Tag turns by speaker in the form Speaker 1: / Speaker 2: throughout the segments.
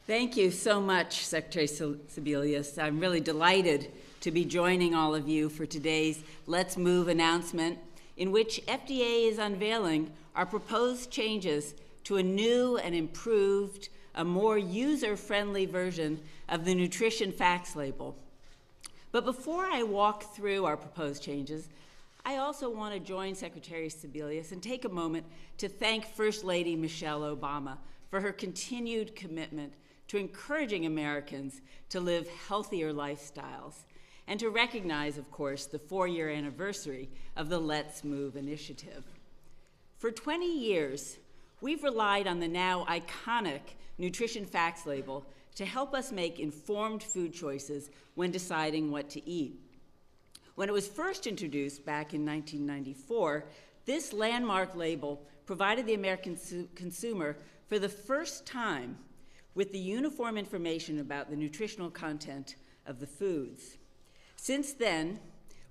Speaker 1: Thank you so much, Secretary Sebelius. I'm really delighted to be joining all of you for today's Let's Move announcement, in which FDA is unveiling our proposed changes to a new and improved, a more user-friendly version of the nutrition facts label. But before I walk through our proposed changes, I also want to join Secretary Sebelius and take a moment to thank First Lady Michelle Obama for her continued commitment to encouraging Americans to live healthier lifestyles, and to recognize, of course, the 4-year anniversary of the Let's Move initiative. For 20 years, we've relied on the now iconic nutrition facts label to help us make informed food choices when deciding what to eat. When it was first introduced back in 1994, this landmark label provided the American consumer for the first time with the uniform information about the nutritional content of the foods. Since then,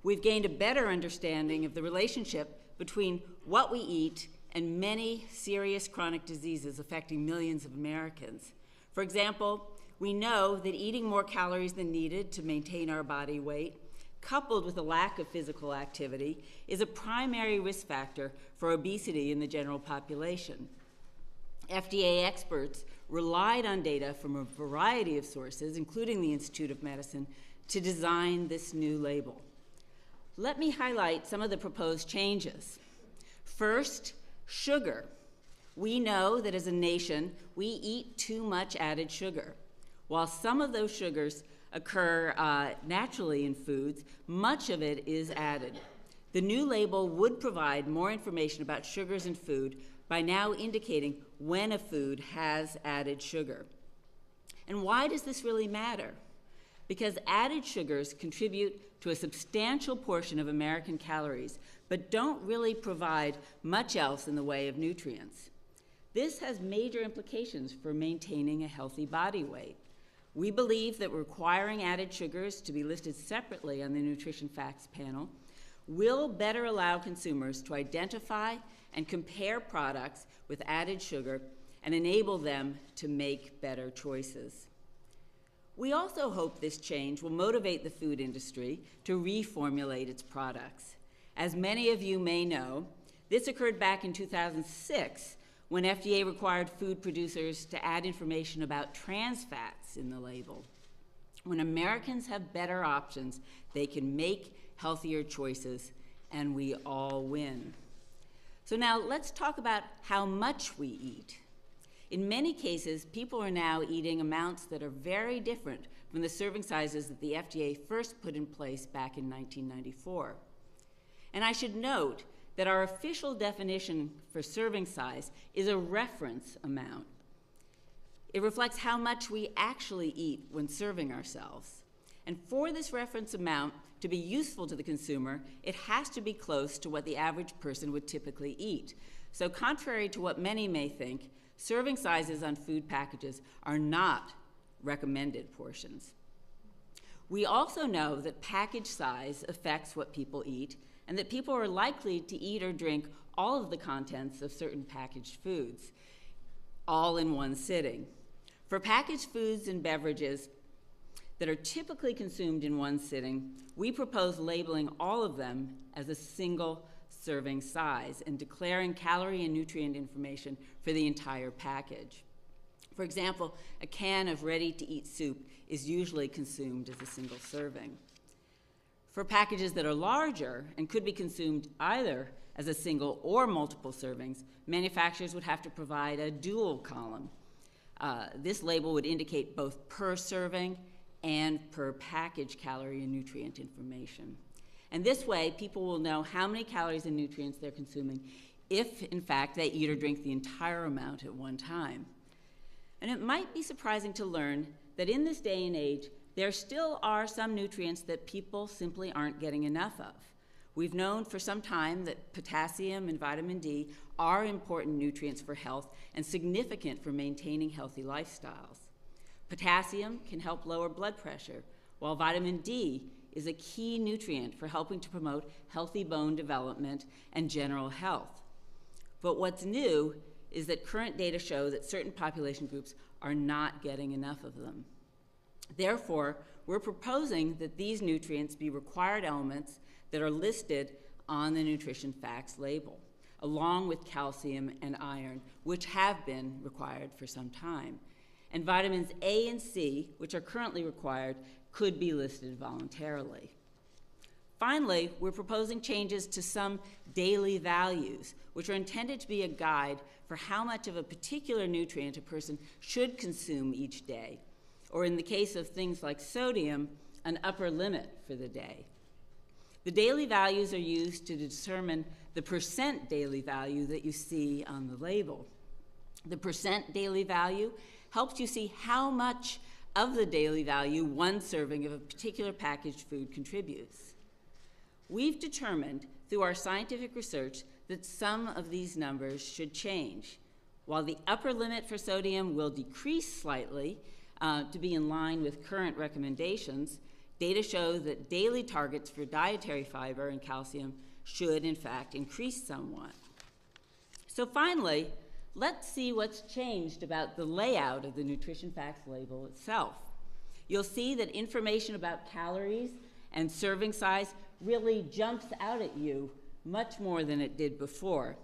Speaker 1: we've gained a better understanding of the relationship between what we eat and many serious chronic diseases affecting millions of Americans. For example, we know that eating more calories than needed to maintain our body weight, coupled with a lack of physical activity, is a primary risk factor for obesity in the general population. FDA experts relied on data from a variety of sources, including the Institute of Medicine, to design this new label. Let me highlight some of the proposed changes. First, sugar. We know that as a nation, we eat too much added sugar. While some of those sugars occur naturally in foods, much of it is added. The new label would provide more information about sugars in food by now indicating when a food has added sugar. And why does this really matter? Because added sugars contribute to a substantial portion of American calories, but don't really provide much else in the way of nutrients. This has major implications for maintaining a healthy body weight. We believe that requiring added sugars to be listed separately on the Nutrition Facts panel will better allow consumers to identify and compare products with added sugar and enable them to make better choices. We also hope this change will motivate the food industry to reformulate its products. As many of you may know, this occurred back in 2006 when FDA required food producers to add information about trans fats in the label. When Americans have better options, they can make healthier choices, and we all win. So now let's talk about how much we eat. In many cases, people are now eating amounts that are very different from the serving sizes that the FDA first put in place back in 1994. And I should note that our official definition for serving size is a reference amount. It reflects how much we actually eat when serving ourselves. And for this reference amount to be useful to the consumer, it has to be close to what the average person would typically eat. So contrary to what many may think, serving sizes on food packages are not recommended portions. We also know that package size affects what people eat, and that people are likely to eat or drink all of the contents of certain packaged foods, all in one sitting. For packaged foods and beverages that are typically consumed in one sitting, we propose labeling all of them as a single serving size and declaring calorie and nutrient information for the entire package. For example, a can of ready-to-eat soup is usually consumed as a single serving. For packages that are larger and could be consumed either as a single or multiple servings, manufacturers would have to provide a dual column. This label would indicate both per serving and per package calorie and nutrient information. And this way, people will know how many calories and nutrients they're consuming if, in fact, they eat or drink the entire amount at one time. And it might be surprising to learn that in this day and age, there still are some nutrients that people simply aren't getting enough of. We've known for some time that potassium and vitamin D are important nutrients for health and significant for maintaining healthy lifestyles. Potassium can help lower blood pressure, while vitamin D is a key nutrient for helping to promote healthy bone development and general health. But what's new is that current data show that certain population groups are not getting enough of them. Therefore, we're proposing that these nutrients be required elements that are listed on the nutrition facts label, along with calcium and iron, which have been required for some time. And vitamins A and C, which are currently required, could be listed voluntarily. Finally, we're proposing changes to some daily values, which are intended to be a guide for how much of a particular nutrient a person should consume each day, or in the case of things like sodium, an upper limit for the day. The daily values are used to determine the percent daily value that you see on the label. The percent daily value helps you see how much of the daily value one serving of a particular packaged food contributes. We've determined through our scientific research that some of these numbers should change. While the upper limit for sodium will decrease slightly to be in line with current recommendations, data show that daily targets for dietary fiber and calcium should, in fact, increase somewhat. So finally, let's see what's changed about the layout of the nutrition facts label itself. You'll see that information about calories and serving size really jumps out at you much more than it did before.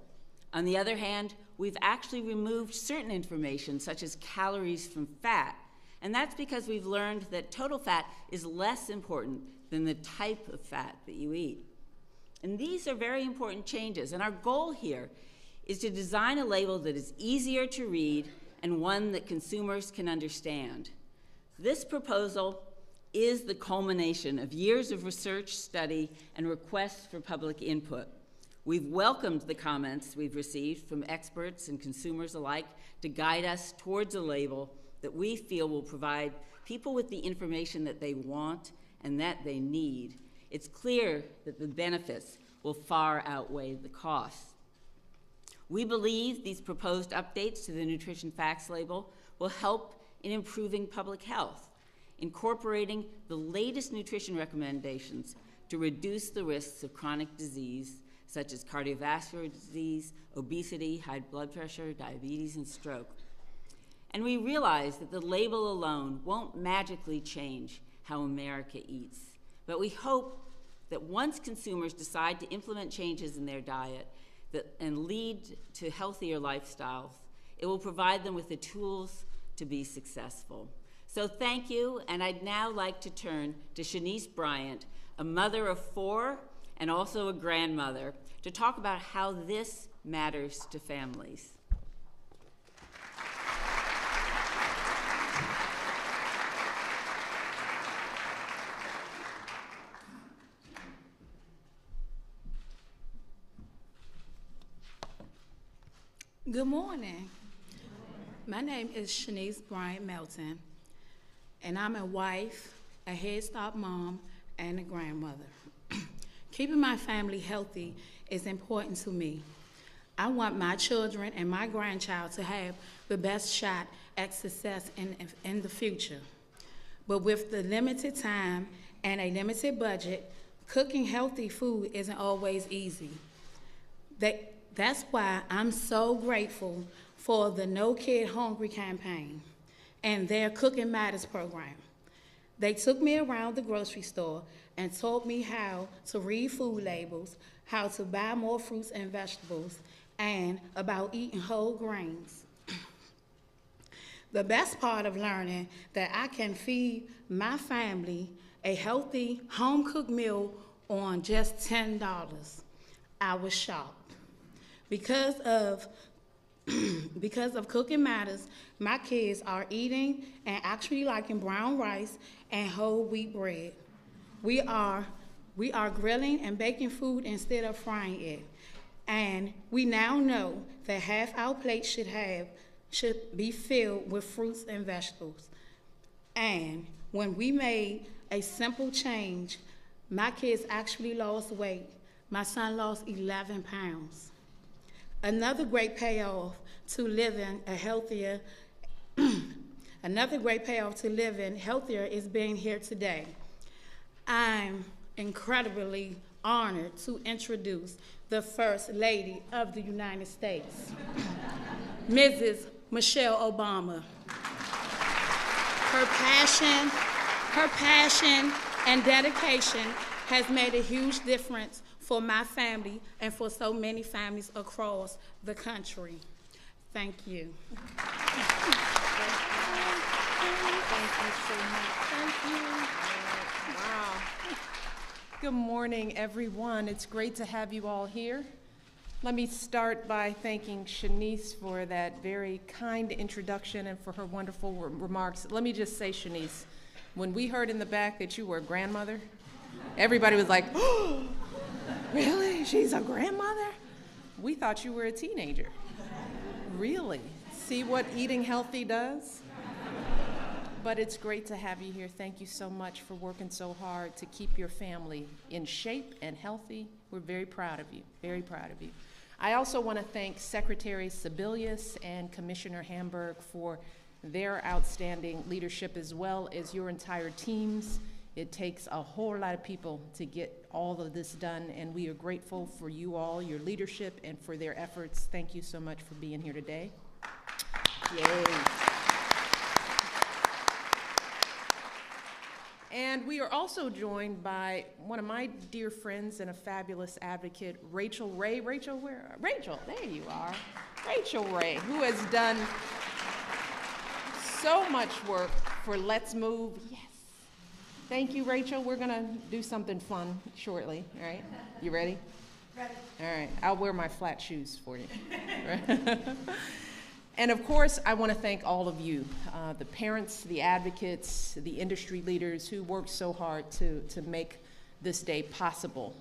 Speaker 1: On the other hand, we've actually removed certain information, such as calories from fat, and that's because we've learned that total fat is less important than the type of fat that you eat. And these are very important changes, and our goal here is to design a label that is easier to read and one that consumers can understand. This proposal is the culmination of years of research, study, and requests for public input. We've welcomed the comments we've received from experts and consumers alike to guide us towards a label that we feel will provide people with the information that they want and that they need. It's clear that the benefits will far outweigh the costs. We believe these proposed updates to the nutrition facts label will help in improving public health, incorporating the latest nutrition recommendations to reduce the risks of chronic disease such as cardiovascular disease, obesity, high blood pressure, diabetes, and stroke. And we realize that the label alone won't magically change how America eats, but we hope that once consumers decide to implement changes in their diet and lead to healthier lifestyles, it will provide them with the tools to be successful. So thank you, and I'd now like to turn to Shanice Bryant, a mother of 4 and also a grandmother, to talk about how this matters to families.
Speaker 2: Good morning. My name is Shanice Bryant Melton, and I'm a wife, a Head Start mom, and a grandmother. Keeping my family healthy is important to me. I want my children and my grandchild to have the best shot at success in the future. But with the limited time and a limited budget, cooking healthy food isn't always easy. That's why I'm so grateful for the No Kid Hungry campaign and their Cooking Matters program. They took me around the grocery store and taught me how to read food labels, how to buy more fruits and vegetables, and about eating whole grains. The best part of learning that I can feed my family a healthy home-cooked meal on just $10, I was shocked. Because of Cooking Matters, my kids are eating and actually liking brown rice and whole wheat bread. We are grilling and baking food instead of frying it. And we now know that half our plate should be filled with fruits and vegetables. And when we made a simple change, my kids actually lost weight. My son lost 11 pounds. Another great payoff to living healthier is being here today. I'm incredibly honored to introduce the First Lady of the United States. Mrs. Michelle Obama. Her passion and dedication has made a huge difference for my family and for so many families across the country. Thank you.
Speaker 3: Thank you so much.
Speaker 2: Thank you.
Speaker 3: Wow. Good morning, everyone. It's great to have you all here. Let me start by thanking Shanice for that very kind introduction and for her wonderful remarks. Let me just say, Shanice, when we heard in the back that you were a grandmother, everybody was like, oh, really? She's a grandmother? We thought you were a teenager. Really? See what eating healthy does? But it's great to have you here. Thank you so much for working so hard to keep your family in shape and healthy. We're very proud of you, very proud of you. I also want to thank Secretary Sebelius and Commissioner Hamburg for their outstanding leadership, as well as your entire teams. It takes a whole lot of people to get all of this done, and we are grateful for you all, your leadership, and for their efforts. Thank you so much for being here today. Yay. And we are also joined by one of my dear friends and a fabulous advocate, Rachel Ray. Rachel, where? Rachel, there you are. Rachel Ray, who has done so much work for Let's Move. Yes. Thank you, Rachel. We're going to do something fun shortly, all right? You ready? Ready. All right. I'll wear my flat shoes for you. And of course, I want to thank all of you, the parents, the advocates, the industry leaders who worked so hard to make this day possible.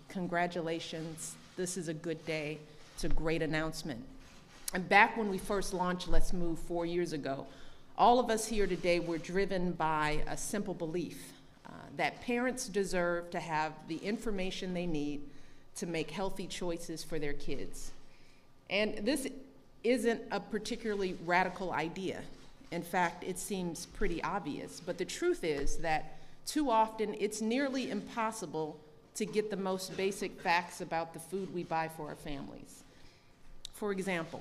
Speaker 3: Congratulations. This is a good day. It's a great announcement. And back when we first launched Let's Move 4 years ago, all of us here today were driven by a simple belief that parents deserve to have the information they need to make healthy choices for their kids. And this isn't a particularly radical idea. In fact, it seems pretty obvious. But the truth is that too often it's nearly impossible to get the most basic facts about the food we buy for our families. For example,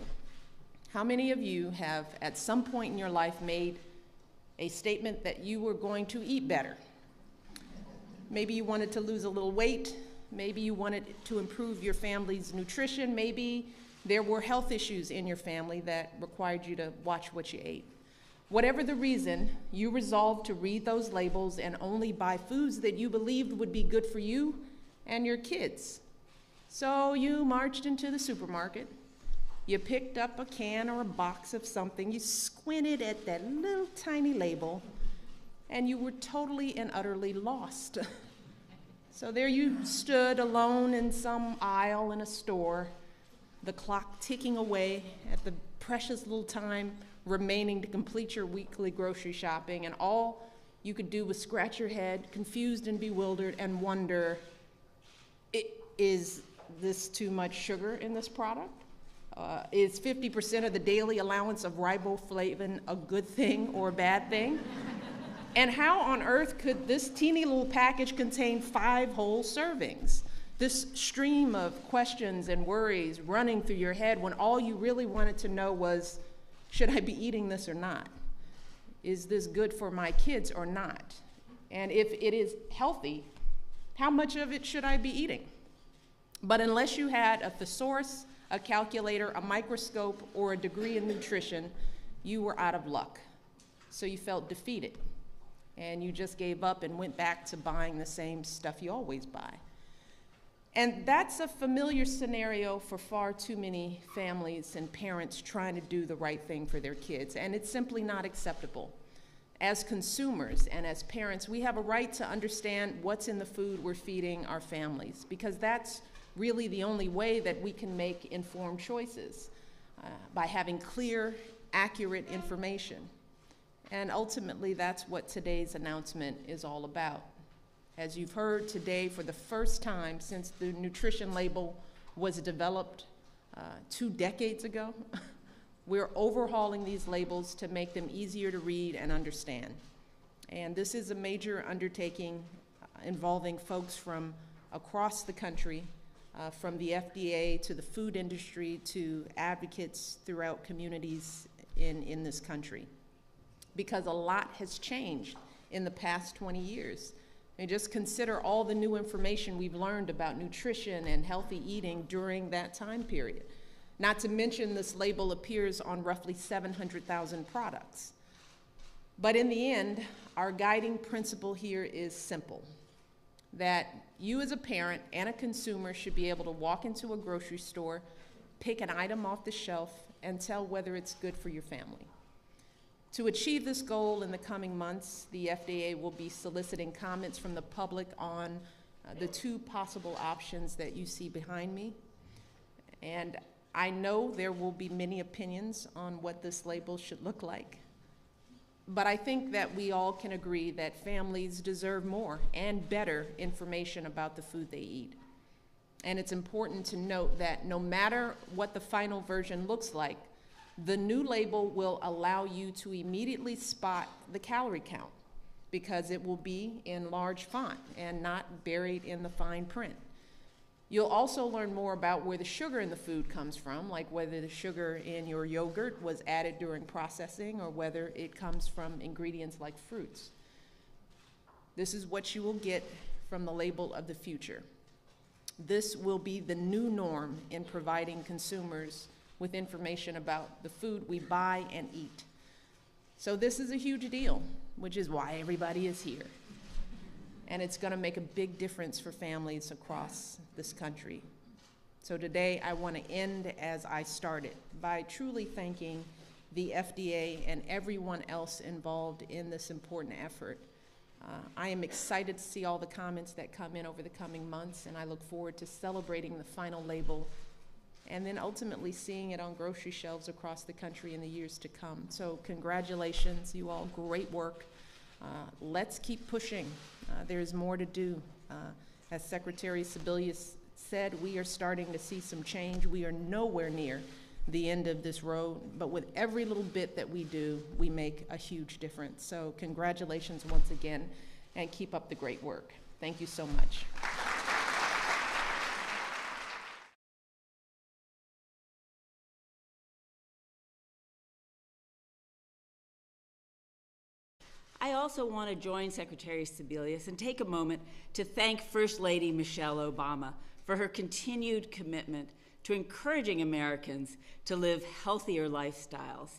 Speaker 3: how many of you have at some point in your life made a statement that you were going to eat better? Maybe you wanted to lose a little weight. Maybe you wanted to improve your family's nutrition. Maybe there were health issues in your family that required you to watch what you ate. Whatever the reason, you resolved to read those labels and only buy foods that you believed would be good for you and your kids. So you marched into the supermarket. You picked up a can or a box of something. You squinted at that little tiny label, and you were totally and utterly lost. So there you stood alone in some aisle in a store, the clock ticking away at the precious little time remaining to complete your weekly grocery shopping, and all you could do was scratch your head, confused and bewildered, and wonder, is this too much sugar in this product? Is 50% of the daily allowance of riboflavin a good thing or a bad thing? And how on earth could this teeny little package contain 5 whole servings? This stream of questions and worries running through your head when all you really wanted to know was, should I be eating this or not? Is this good for my kids or not? And if it is healthy, how much of it should I be eating? But unless you had a thesaurus, a calculator, a microscope, or a degree in nutrition, you were out of luck. So you felt defeated, and you just gave up and went back to buying the same stuff you always buy. And that's a familiar scenario for far too many families and parents trying to do the right thing for their kids, and it's simply not acceptable. As consumers and as parents, we have a right to understand what's in the food we're feeding our families, because that's really the only way that we can make informed choices, by having clear, accurate information. And ultimately, that's what today's announcement is all about. As you've heard today, for the first time since the nutrition label was developed 2 decades ago, we're overhauling these labels to make them easier to read and understand. And this is a major undertaking involving folks from across the country, from the FDA to the food industry to advocates throughout communities in this country. Because a lot has changed in the past 20 years. And just consider all the new information we've learned about nutrition and healthy eating during that time period. Not to mention this label appears on roughly 700,000 products. But in the end, our guiding principle here is simple, that you as a parent and a consumer should be able to walk into a grocery store, pick an item off the shelf, and tell whether it's good for your family. To achieve this goal in the coming months, the FDA will be soliciting comments from the public on the two possible options that you see behind me. And I know there will be many opinions on what this label should look like. But I think that we all can agree that families deserve more and better information about the food they eat. And it's important to note that no matter what the final version looks like, the new label will allow you to immediately spot the calorie count because it will be in large font and not buried in the fine print. You'll also learn more about where the sugar in the food comes from, like whether the sugar in your yogurt was added during processing or whether it comes from ingredients like fruits. This is what you will get from the label of the future. This will be the new norm in providing consumers with information about the food we buy and eat. So this is a huge deal, which is why everybody is here. And it's going to make a big difference for families across this country. So today I want to end as I started, by truly thanking the FDA and everyone else involved in this important effort. I am excited to see all the comments that come in over the coming months, and I look forward to celebrating the final label and then ultimately seeing it on grocery shelves across the country in the years to come. So congratulations, you all, great work. Let's keep pushing. There's more to do. As Secretary Sebelius said, we are starting to see some change. We are nowhere near the end of this road, but with every little bit that we do, we make a huge difference. So congratulations once again, and keep up the great work. Thank you so much.
Speaker 1: I also want to join Secretary Sebelius and take a moment to thank First Lady Michelle Obama for her continued commitment to encouraging Americans to live healthier lifestyles,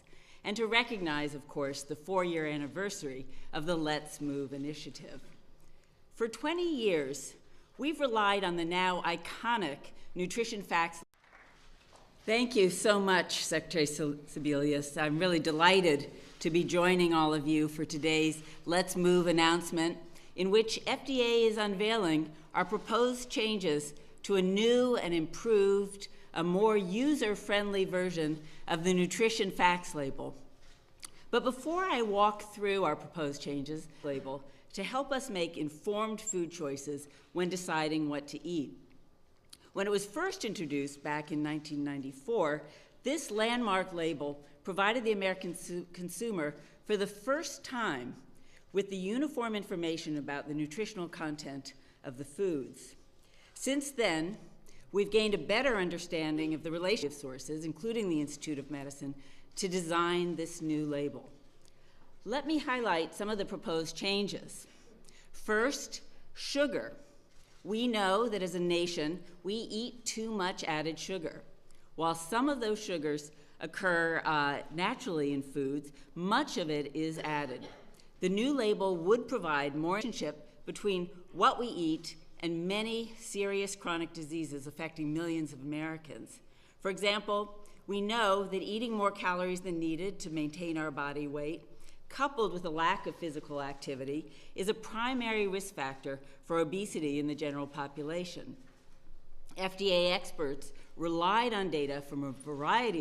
Speaker 1: and to recognize, of course, the 4-year anniversary of the Let's Move initiative. For 20 years, we've relied on the now iconic nutrition facts. Thank you so much, Secretary Sebelius. I'm really delighted to be joining all of you for today's Let's Move announcement, in which FDA is unveiling our proposed changes to a new and improved, a more user-friendly version of the nutrition facts label. But before I walk through our proposed changes label to help us make informed food choices when deciding what to eat. When it was first introduced back in 1994, this landmark label provided the American consumer for the first time with the uniform information about the nutritional content of the foods. Since then, we've gained a better understanding of the relationship sources, including the Institute of Medicine, to design this new label. Let me highlight some of the proposed changes. First, sugar. We know that as a nation, we eat too much added sugar. While some of those sugars occur naturally in foods, much of it is added. The new label would provide more relationship between what we eat and many serious chronic diseases affecting millions of Americans. For example, we know that eating more calories than needed to maintain our body weight, coupled with a lack of physical activity, is a primary risk factor for obesity in the general population. FDA experts relied on data from a variety